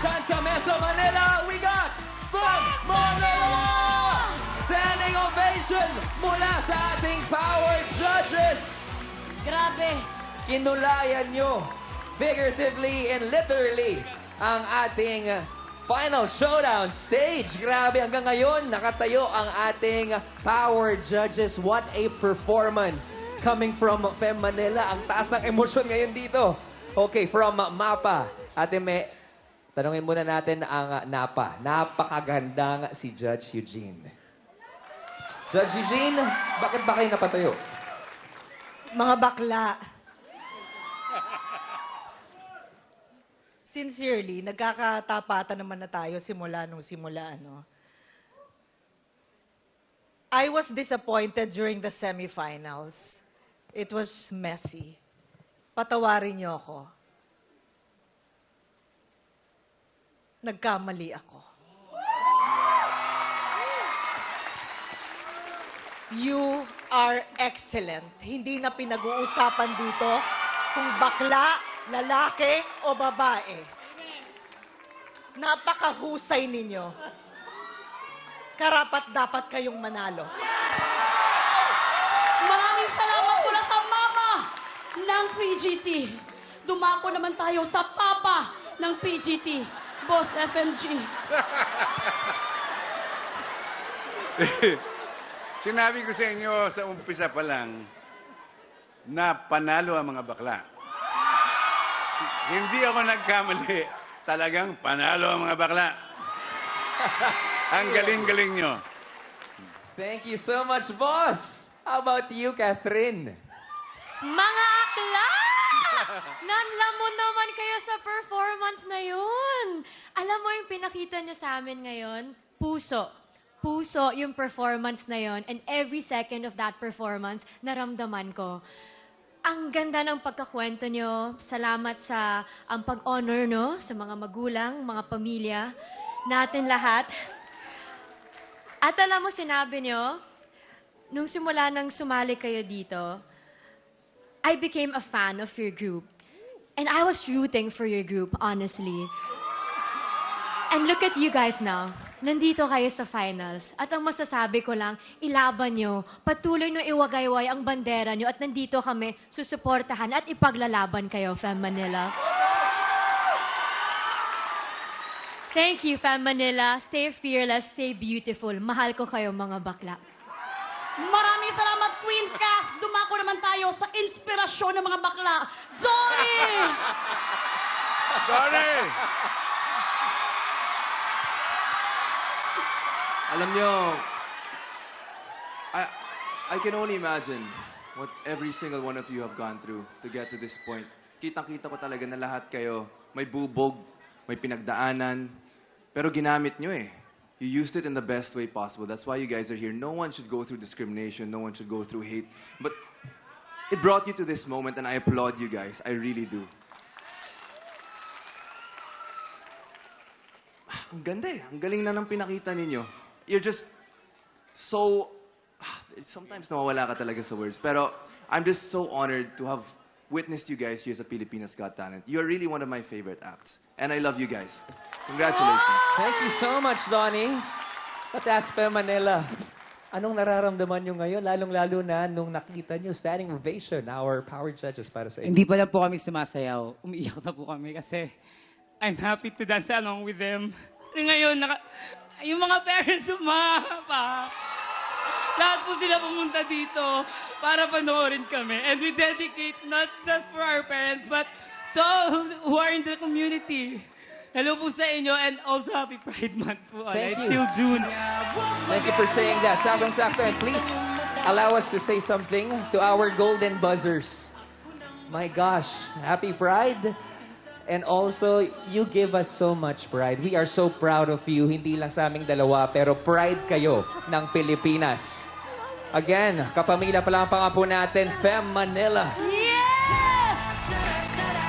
Santa Mesa, Manila, we got Fem Manila! Standing ovation mula sa ating power judges. Grabe. Kinulayan nyo, figuratively and literally, ang ating final showdown stage. Grabe, hanggang ngayon, nakatayo ang ating power judges. What a performance coming from Fem Manila. Ang taas ng emosyon ngayon dito. Okay, from Mapa. Ate Me, tanungin muna natin ang Napa. Napakagandang si Judge Eugene. Judge Eugene, bakit ba kayo napatayo? Mga bakla. Sincerely, nagkakatapatan naman na tayo simula ano. I was disappointed during the semifinals. It was messy. Patawarin niyo ako. Nagkamali ako. You are excellent. Hindi na pinag-uusapan dito kung bakla, lalaki o babae. Napakahusay ninyo. Karapat dapat kayong manalo. Maraming salamat mula sa mama ng PGT. Dumako naman tayo sa papa ng PGT, Boss FMG. Sinabi ko sa inyo sa umpisa pa lang na panalo ang mga bakla. Hindi ako nagkamali. Talagang panalo ang mga bakla. Ang galing-galing nyo. Thank you so much, boss. How about you, Catherine? Mga akla! Nanlamon naman kayo sa performance na yun. Alam mo yung pinakita nyo sa amin ngayon? Puso. Puso yung performance na yon, and every second of that performance, naramdaman ko. Ang ganda ng pagkakwento nyo. Salamat sa ang pag-honor no, sa mga magulang, mga pamilya, natin lahat. At alam mo, sinabi nyo, nung simula nang sumali kayo dito, I became a fan of your group. And I was rooting for your group, honestly. And look at you guys now. Nandito kayo sa finals. At ang masasabi ko lang, ilaban nyo. Patuloy nyo iwagayway ang bandera nyo. At nandito kami susuportahan at ipaglalaban kayo, Fem Manila. Thank you, Fem Manila. Stay fearless, stay beautiful. Mahal ko kayo, mga bakla. Maraming salamat, Queen Kath. Dumako naman tayo sa inspirasyon ng mga bakla. Johnny! Sorry! Alam nyo, I can only imagine what every single one of you have gone through to get to this point. Kitang-kita ko talaga na lahat kayo may bubog, may pinagdaanan, pero ginamit nyo eh. You used it in the best way possible. That's why you guys are here. No one should go through discrimination. No one should go through hate. But it brought you to this moment, and I applaud you guys. I really do. Ang ganda eh. Ang galing na ng pinakita ninyo. You're just so... Sometimes nawawala ka talaga sa words. Pero I'm just so honored to have witnessed you guys here sa Pilipinas Got Talent. You are really one of my favorite acts. And I love you guys. Congratulations. Thank you so much, Donnie. Let's ask Fem Manila. Anong nararamdaman nyo ngayon? Lalong-lalo na nung nakita nyo standing ovation, our power judges para sa inyo. Hindi pa lang po kami sumasayaw. Umiiyak na po kami kasi I'm happy to dance along with them. Ngayon, yung mga parents sumapa. Lahat po sila pumunta dito para panoorin kami. And we dedicate not just for our parents, but to all who are in the community. Hello po sa inyo and also Happy Pride Month po. Thank you. Till June. Thank you for saying that. Saktong-sakto. And please, allow us to say something to our golden buzzers. My gosh, happy Pride. And also, you give us so much pride. We are so proud of you. Hindi lang sa aming dalawa, pero pride kayo ng Pilipinas. Again, kapamilya pa lang po natin, Fem Manila. Yes!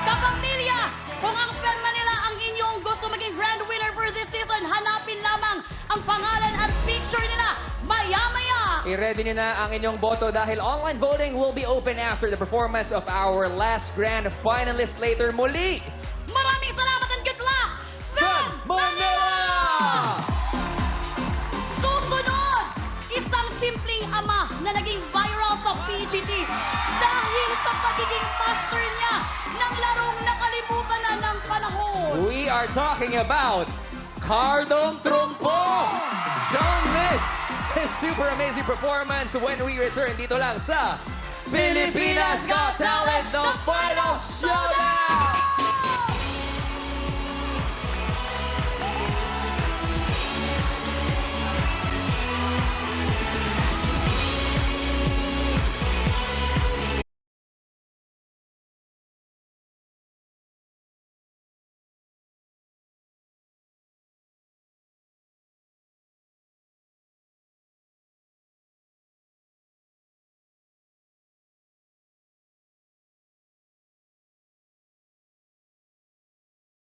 Kapamilya, kung ang Fem Manila ang inyong gusto maging grand winner for this season, hanapin lamang ang pangalan at picture nila maya-maya. I-ready nyo na ang inyong boto dahil online voting will be open after the performance of our last grand finalist later muli. Maraming salamat and good luck! Fem na naging viral sa PGT dahil sa pagiging master niya ng larong nakalimutan na ng panahon. We are talking about Cardong Trumpo! Don't miss his super amazing performance when we return dito lang sa Pilipinas Got Talent, the Final Showdown!